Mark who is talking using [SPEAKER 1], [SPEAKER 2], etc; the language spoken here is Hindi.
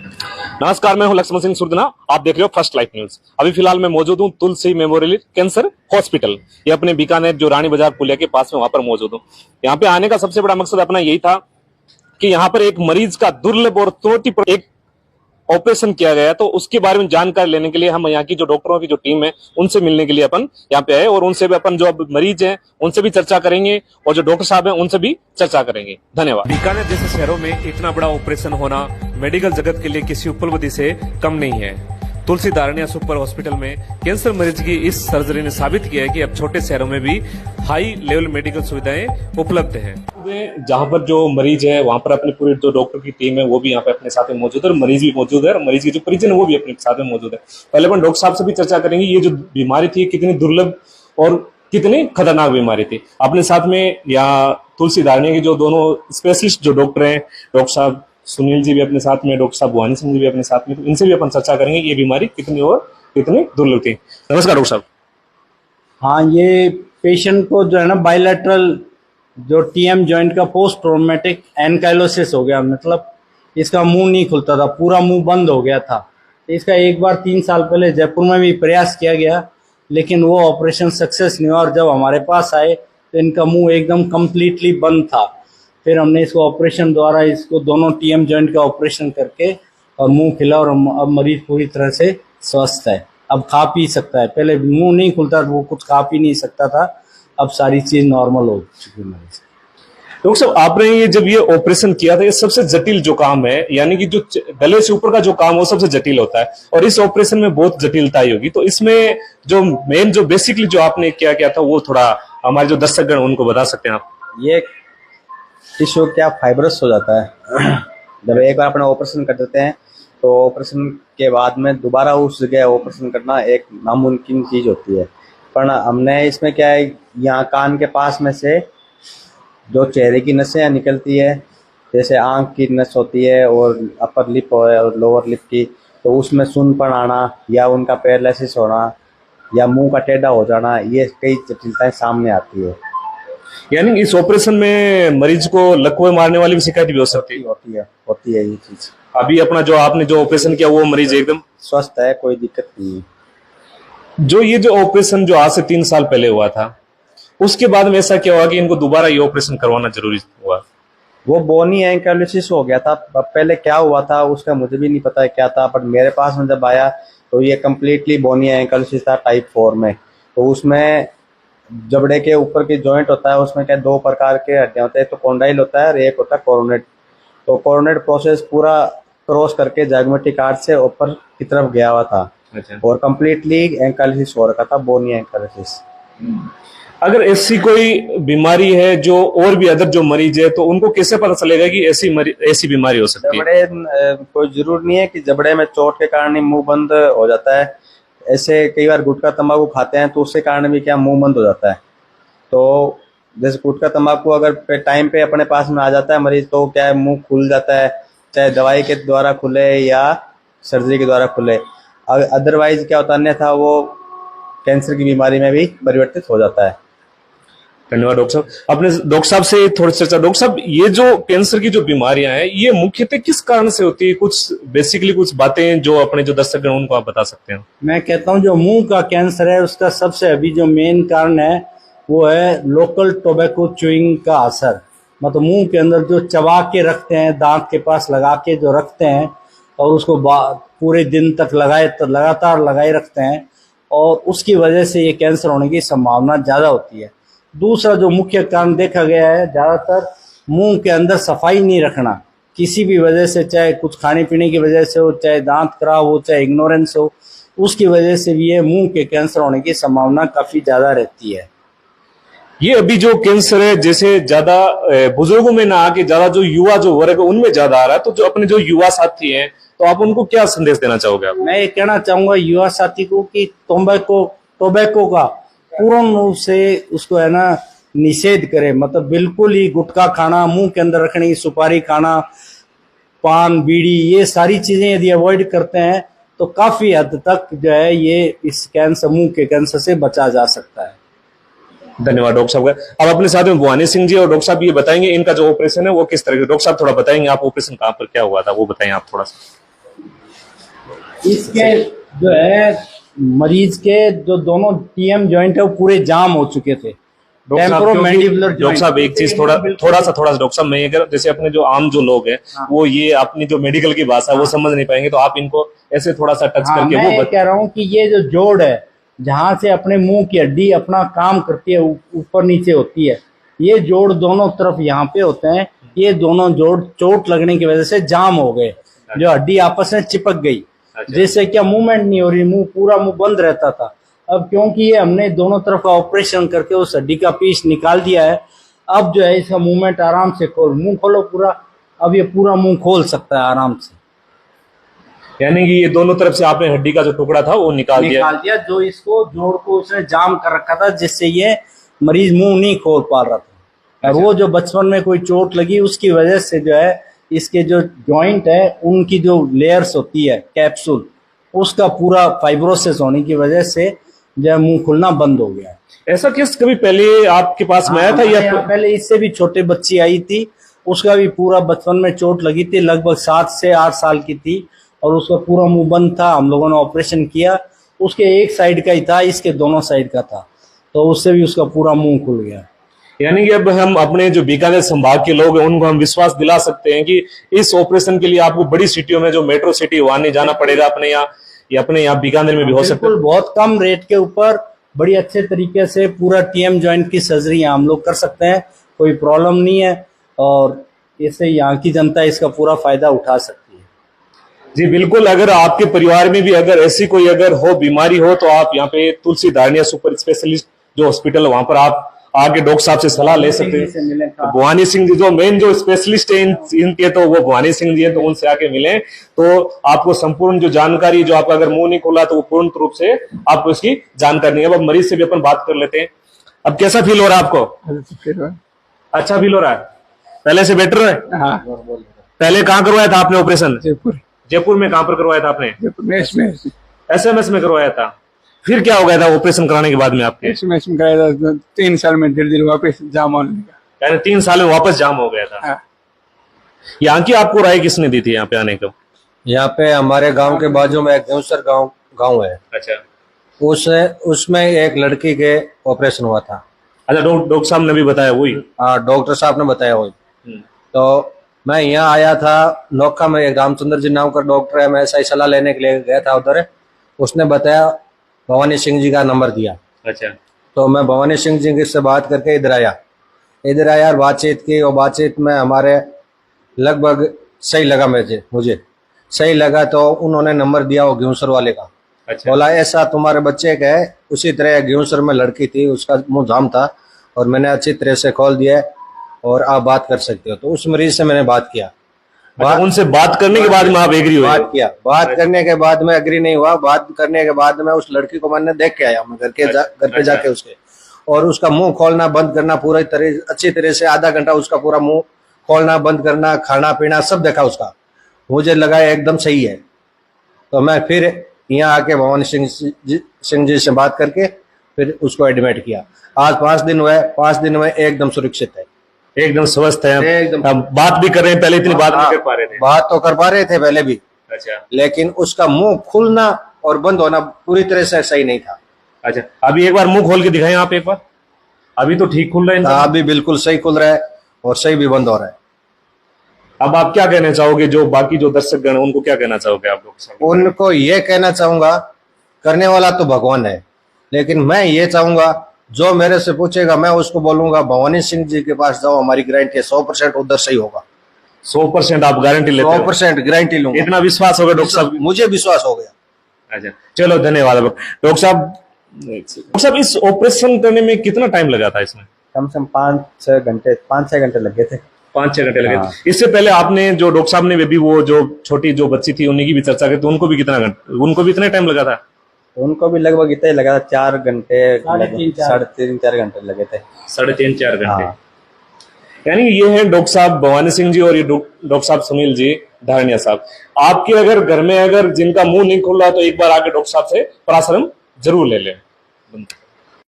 [SPEAKER 1] नमस्कार, मैं हूं लक्ष्मण सिंह सुरजना। आप देख रहे हो फर्स्ट लाइफ न्यूज। अभी फिलहाल मैं मौजूद हूं तुलसी मेमोरियल कैंसर हॉस्पिटल। ये अपने बीकानेर जो रानी बाजार पुलिया के पास में वहां पर मौजूद हूं। यहाँ पे आने का सबसे बड़ा मकसद अपना यही था कि यहाँ पर एक मरीज का दुर्लभ और त्रुटिपूर्ण एक ऑपरेशन किया गया, तो उसके बारे में जानकारी लेने के लिए हम यहाँ की जो डॉक्टरों की जो टीम है उनसे मिलने के लिए अपन यहाँ पे आए और उनसे भी अपन जो अब मरीज हैं उनसे भी चर्चा करेंगे और जो डॉक्टर साहब हैं उनसे भी चर्चा करेंगे। धन्यवाद। बीकानेर जैसे शहरों में इतना बड़ा ऑपरेशन होना मेडिकल जगत के लिए किसी उपलब्धि से कम नहीं है। तुलसी दारणिया सुपर हॉस्पिटल में कैंसर मरीज की इस सर्जरी ने साबित किया है कि अब छोटे शहरों में भी हाई लेवल मेडिकल सुविधाएं उपलब्ध हैं। जहां पर जो मरीज है वहां पर अपनी पूरी जो डॉक्टर की टीम है वो भी यहाँ पे अपने साथ में मौजूद है और मरीज भी मौजूद है और मरीज की जो परिजन है वो भी अपने साथ में मौजूद है। पहले अपन डॉक्टर साहब से भी चर्चा करेंगे ये जो बीमारी थी कितनी दुर्लभ और कितनी खतरनाक बीमारी थी। अपने साथ में यहाँ तुलसी दारणिया के जो दोनों स्पेशलिस्ट जो डॉक्टर हैं, डॉक्टर साहब सुनील जी भी अपने साथ में, डॉक्टर साहब भवानी सिंह जी भी अपने साथ में, तो इनसे भी अपन चर्चा करेंगे ये बीमारी कितनी और कितनी दुर्लभ थी। नमस्कार डॉक्टर साहब।
[SPEAKER 2] हाँ, ये पेशेंट को जो है ना बायलैटरल जो टीएम जॉइंट का पोस्ट ट्रॉमेटिक एनकाइलोसिस हो गया। मतलब इसका मुंह नहीं खुलता था, पूरा मुंह बंद हो गया था। इसका एक बार 3 साल पहले जयपुर में भी प्रयास किया गया, लेकिन वो ऑपरेशन सक्सेस नहीं हुआ और जब हमारे पास आए तो इनका मुंह एकदम कम्प्लीटली बंद था। फिर हमने इसको ऑपरेशन द्वारा इसको दोनों टीएम जॉइंट का ऑपरेशन करके और मुंह खिला और अब मरीज पूरी तरह से स्वस्थ है। अब खा पी सकता है, पहले मुंह नहीं खुलता, वो कुछ खा पी नहीं सकता था, अब सारी चीज नॉर्मल हो चुकी है मरीज।
[SPEAKER 1] डॉक्टर साहब, आपने ये जब ये ऑपरेशन किया था, ये सबसे जटिल जो काम है, यानी कि जो गले से ऊपर का जो काम वो सबसे जटिल होता है और इस ऑपरेशन में बहुत जटिलता ही होगी, तो इसमें जो मेन जो बेसिकली जो आपने क्या था वो थोड़ा हमारे जो दर्शकगण उनको बता सकते हैं आप?
[SPEAKER 3] ये टिश्यू क्या फाइब्रस हो जाता है। जब एक बार अपना ऑपरेशन कर देते हैं तो ऑपरेशन के बाद में दोबारा उस जगह ऑपरेशन करना एक नामुमकिन चीज होती है। पर हमने इसमें क्या है, यहाँ कान के पास में से जो चेहरे की नसें निकलती है, जैसे आंख की नस होती है और अपर लिप और लोअर लिप की, तो उसमें सुनपन आना या उनका पैरालिसिस होना या मुंह का टेढ़ा हो जाना, ये कई जटिलताएं सामने आती है।
[SPEAKER 1] यानी इस ऑपरेशन में मरीज को लकवे मारने वाली भी शिकायत भी हो सकती है?
[SPEAKER 3] होती है ये चीज।
[SPEAKER 1] अभी अपना जो आपने जो ऑपरेशन किया वो मरीज एकदम
[SPEAKER 3] स्वस्थ है, कोई दिक्कत नहीं है।
[SPEAKER 1] जो ये जो ऑपरेशन जो आज से 3 साल पहले हुआ था, उसके बाद में ऐसा क्या हुआ कि इनको दोबारा ये ऑपरेशन करवाना जरूरी हुआ?
[SPEAKER 3] वो बोनी एंकाइलोसिस हो गया था। पहले क्या हुआ था उसका मुझे भी नहीं पता है क्या था, बट मेरे पास में जब आया तो ये कम्प्लीटली बोनी एंकाइलोसिस था टाइप 4 में। तो उसमें जबड़े के ऊपर की जॉइंट होता है, उसमें क्या 2 प्रकार के हड्डियां होते हैं, तो कॉन्डाइल होता है और एक होता है कोरोनेट। तो कोरोनेट प्रोसेस पूरा क्रॉस करके जाइगोमेट्रिक आर्च से ऊपर की तरफ गया हुआ था।
[SPEAKER 1] अच्छा।
[SPEAKER 3] और कम्प्लीटली एंकाइलोसिस हो रखा था, बोनी एंकाइलोसिस।
[SPEAKER 1] अगर ऐसी कोई बीमारी है जो और भी अदर जो मरीज है तो उनको कैसे पता चलेगा कि ऐसी बीमारी हो सकती है?
[SPEAKER 3] जबड़े कोई जरूर नहीं है कि जबड़े में चोट के कारण ही मुंह बंद हो जाता है। ऐसे कई बार गुटखा तंबाकू खाते हैं तो उसके कारण भी क्या मुंह बंद हो जाता है। तो जैसे गुटखा तंबाकू अगर टाइम पे अपने पास में आ जाता है मरीज, तो क्या है मुंह खुल जाता है, चाहे दवाई के द्वारा खुले या सर्जरी के द्वारा खुले। अदरवाइज क्या होता है, अन्यथा वो कैंसर की बीमारी में भी परिवर्तित हो जाता है।
[SPEAKER 1] धन्यवाद डॉक्टर साहब। अपने डॉक्टर साहब से थोड़ी चर्चा। डॉक्टर साहब, ये जो कैंसर की जो बीमारियां हैं ये मुख्यतः किस कारण से होती है? कुछ बेसिकली कुछ बातें जो अपने जो दर्शक हैं उनको आप बता सकते हैं?
[SPEAKER 2] मैं कहता हूँ जो मुंह का कैंसर है उसका सबसे अभी जो मेन कारण है वो है लोकल टोबैको च्यूइंग का असर। मतलब मुंह के अंदर जो चबा के रखते हैं, दांत के पास लगा के जो रखते हैं और उसको पूरे दिन तक लगातार लगाए रखते हैं, और उसकी वजह से ये कैंसर होने की संभावना ज़्यादा होती है। दूसरा जो मुख्य कारण देखा गया है, ज़्यादातर मुंह के अंदर सफाई नहीं रखना किसी भी वजह से, चाहे कुछ खाने पीने की वजह से हो, चाहे दांत खराब हो, चाहे इग्नोरेंस हो, उसकी वजह से भी ये मुंह के कैंसर होने की संभावना काफ़ी ज़्यादा रहती है।
[SPEAKER 1] ये अभी जो कैंसर है जैसे ज्यादा बुजुर्गों में ना आके ज्यादा जो युवा जो वर्ग है उनमें ज्यादा आ रहा है, तो जो अपने जो युवा साथी हैं तो आप उनको क्या संदेश देना चाहोगे आप?
[SPEAKER 2] मैं ये कहना चाहूंगा युवा साथी को कि टोबैको का पूर्ण रूप से उसको है ना निषेध करे। मतलब बिल्कुल ही गुटखा खाना, मुंह के अंदर रखने की सुपारी खाना, पान बीड़ी, ये सारी चीजें यदि अवॉइड करते हैं तो काफी हद तक जो है ये इस कैंसर, मुंह के कैंसर से बचा जा सकता है।
[SPEAKER 1] धन्यवाद डॉक्टर साहब का। अब अपने साथ में भवानी सिंह जी और डॉक्टर साहब ये बताएंगे इनका जो ऑपरेशन है वो किस तरह का। डॉक्टर साहब थोड़ा बताएंगे आप ऑपरेशन कहाँ पर क्या हुआ था, वो बताएं आप थोड़ा सा।
[SPEAKER 2] इसके जो है मरीज के जो दोनों टीएम जॉइंट है वो पूरे जाम हो चुके थे। टेम्पोरोमैंडिबुलर
[SPEAKER 1] डॉक्टर साहब एक चीज थोड़ा सा डॉक्टर साहब, मैं अगर जैसे अपने जो आम जो लोग हैं वो ये अपनी जो मेडिकल की भाषा वो समझ नहीं पाएंगे, तो आप इनको ऐसे थोड़ा सा टच करके
[SPEAKER 2] मैं ये कह रहा हूँ कि ये जो जोड़ है जहां से अपने मुंह की हड्डी अपना काम करती है, ऊपर नीचे होती है, ये जोड़ दोनों तरफ यहाँ पे होते हैं। ये दोनों जोड़ चोट लगने की वजह से जाम हो गए, जो हड्डी आपस में चिपक गई, जिससे क्या मूवमेंट नहीं हो रही, पूरा मुंह बंद रहता था। अब क्योंकि ये हमने दोनों तरफ का ऑपरेशन करके उस हड्डी का पीस निकाल दिया है, अब जो है इसका मूवमेंट आराम से मुंह खोलो पूरा, अब ये पूरा मुंह खोल सकता है आराम से।
[SPEAKER 1] यानी कि ये दोनों तरफ से आपने हड्डी का जो टुकड़ा था वो निकाल दिया,
[SPEAKER 2] जो इसको जोड़ को उसने जाम कर रखा था, जिससे ये मरीज मुंह नहीं खोल पा रहा था। और वो जो बचपन में कोई चोट लगी उसकी वजह से जो है इसके जो जॉइंट है उनकी जो लेयर्स होती है कैप्सूल, उसका पूरा फाइब्रोसिस होने की वजह से जो है मुंह खुलना बंद हो गया।
[SPEAKER 1] ऐसा केस कभी पहले आपके पास में आया था या
[SPEAKER 2] पहले इससे भी छोटे बच्ची आई थी, उसका भी पूरा बचपन में चोट लगी थी, लगभग 7 से 8 साल की थी, और उसका पूरा मुंह बंद था। हम लोगों ने ऑपरेशन किया, उसके एक साइड का ही था, इसके दोनों साइड का था, तो उससे भी उसका पूरा मुंह खुल गया।
[SPEAKER 1] यानी कि अब हम अपने जो बीकानेर संभाग के लोग हैं उनको हम विश्वास दिला सकते हैं कि इस ऑपरेशन के लिए आपको बड़ी सिटियों में जो मेट्रो सिटी वहां नहीं जाना पड़ेगा, अपने यहाँ या अपने यहाँ बीकानेर में भी हो सकता है।
[SPEAKER 2] बहुत कम रेट के ऊपर बड़ी अच्छे तरीके से पूरा टीएम जॉइंट की सर्जरी हम लोग कर सकते हैं, कोई प्रॉब्लम नहीं है, और इससे यहाँ की जनता इसका पूरा फायदा उठा सकती है।
[SPEAKER 1] जी बिल्कुल, अगर आपके परिवार में भी अगर ऐसी कोई अगर हो बीमारी हो तो आप यहाँ पे तुलसी धारणिया सुपर स्पेशलिस्ट जो हॉस्पिटल है वहां पर आप आगे डॉक्टर साहब से सलाह ले सकते हैं। भवानी सिंह जी जो मेन जो स्पेशलिस्ट है इनके, तो वो भवानी सिंह जी है, तो उनसे आके मिले तो आपको संपूर्ण जो जानकारी, जो आपका अगर मुंह नहीं खुला तो वो पूर्ण रूप से आपको इसकी जानकारी है। अब मरीज से भी अपन बात कर लेते हैं। अब कैसा फील हो रहा है आपको? अच्छा फील हो रहा है, पहले से बेटर है?
[SPEAKER 4] हाँ।
[SPEAKER 1] पहले कहाँ करवाया था आपने ऑपरेशन?
[SPEAKER 4] जयपुर।
[SPEAKER 1] जयपुर में कहाँ पर करवाया था आपने?
[SPEAKER 4] जयपुर में
[SPEAKER 1] SMS में करवाया था। फिर क्या हो गया था ऑपरेशन कराने के बाद में आपके?
[SPEAKER 4] SMS में कराया था, 3 साल में धीरे धीरे वापस जाम होने लगा।
[SPEAKER 1] यानी 3 साल में वापस जाम हो गया था।
[SPEAKER 4] हाँ।
[SPEAKER 1] यहाँ की आपको राय किसने दी थी यहाँ पे आने को?
[SPEAKER 3] यहाँ पे हमारे गांव के बाजू में एक देवसर गांव है।
[SPEAKER 1] अच्छा।
[SPEAKER 3] उसमें एक लड़की के ऑपरेशन हुआ था।
[SPEAKER 1] अच्छा, डॉक्टर साहब ने भी बताया वही?
[SPEAKER 3] हाँ, डॉक्टर साहब ने बताया वही। तो मैं यहाँ आया था नोखा में, एक रामचंद्र जी नाम का डॉक्टर है, मैं ऐसा ही सलाह लेने के लिए गया था उधर। उसने बताया, भवानी सिंह जी का नंबर दिया।
[SPEAKER 1] अच्छा।
[SPEAKER 3] तो मैं भवानी सिंह जी से बात करके इधर आया और बातचीत की, और बातचीत में हमारे लगभग सही लगा मुझे सही लगा। तो उन्होंने नंबर दिया वो घिउसर वाले का।
[SPEAKER 1] अच्छा।
[SPEAKER 3] बोला ऐसा तुम्हारे बच्चे का है, उसी तरह घिउसर में लड़की थी, उसका मुंह जाम था और मैंने अच्छी तरह से खोल दिया और आप बात कर सकते हो। तो उस मरीज से मैंने बात किया।
[SPEAKER 1] उनसे बात करने के बाद में आप एग्री हुए?
[SPEAKER 3] बात करने के बाद में एग्री नहीं हुआ। बात करने के बाद में उस लड़की को मैंने देख के आया, मैं घर पे जाके उसके, और उसका मुंह खोलना बंद करना पूरी तरह अच्छी तरह से आधा घंटा उसका पूरा मुंह खोलना बंद करना, खाना पीना सब देखा उसका। मुझे लगा एकदम सही है। तो मैं फिर यहाँ आके भवानी सिंह जी से बात करके फिर उसको एडमिट किया। आज 5 दिन हुए, 5 दिन में एकदम सुरक्षित है,
[SPEAKER 1] एकदम स्वस्थ है,
[SPEAKER 3] एकदम।
[SPEAKER 1] बात भी कर रहे हैं, पहले इतनी बात नहीं कर पा रहे थे?
[SPEAKER 3] बात तो कर पा रहे थे पहले भी।
[SPEAKER 1] अच्छा।
[SPEAKER 3] लेकिन उसका मुंह खुलना और बंद होना पूरी तरह से सही नहीं था।
[SPEAKER 1] अच्छा, अभी एक बार मुंह खोल के दिखाएं आप एक बार। अभी तो ठीक खुल रहा है?
[SPEAKER 3] अभी बिल्कुल सही खुल रहा है और सही भी बंद हो रहा है।
[SPEAKER 1] अब आप क्या कहना चाहोगे, जो बाकी जो दर्शक गण उनको क्या कहना चाहोगे आप लोग?
[SPEAKER 3] उनको ये कहना चाहूंगा, करने वाला तो भगवान है, लेकिन मैं ये चाहूंगा जो मेरे से पूछेगा मैं उसको बोलूंगा भवानी सिंह जी के पास जाओ, हमारी गारंटी है 100% उधर सही होगा।
[SPEAKER 1] 100% आप गारंटी लेते हो?
[SPEAKER 3] 100% गारंटी लूंगा।
[SPEAKER 1] इतना विश्वास होगा डॉक्टर साहब?
[SPEAKER 3] मुझे विश्वास हो गया।
[SPEAKER 1] अच्छा, चलो धन्यवाद डॉक्टर साहब। डॉक्टर साहब, इस ऑपरेशन करने में कितना टाइम लगा था इसमें?
[SPEAKER 3] कम से कम 5-6 घंटे लगे थे।
[SPEAKER 1] 5-6 घंटे लगे।
[SPEAKER 3] हाँ।
[SPEAKER 1] इससे पहले आपने जो डॉक्टर साहब ने भी वो जो छोटी जो बच्ची थी उन्हीं की भी चर्चा की, तो उनको भी उनको भी इतना टाइम लगा था?
[SPEAKER 3] उनको भी लगभग इतना ही लगा था, 4 घंटे 3-4 घंटे लगे थे।
[SPEAKER 1] 3.5-4 घंटे।
[SPEAKER 3] हाँ।
[SPEAKER 1] यानी ये है डॉक्टर साहब भवानी सिंह जी और ये डॉक्टर साहब सुनील जी धारणिया साहब। आपके अगर घर में अगर जिनका मुंह नहीं खुल रहा तो एक बार आके डॉक्टर साहब से परामर्श जरूर ले लें।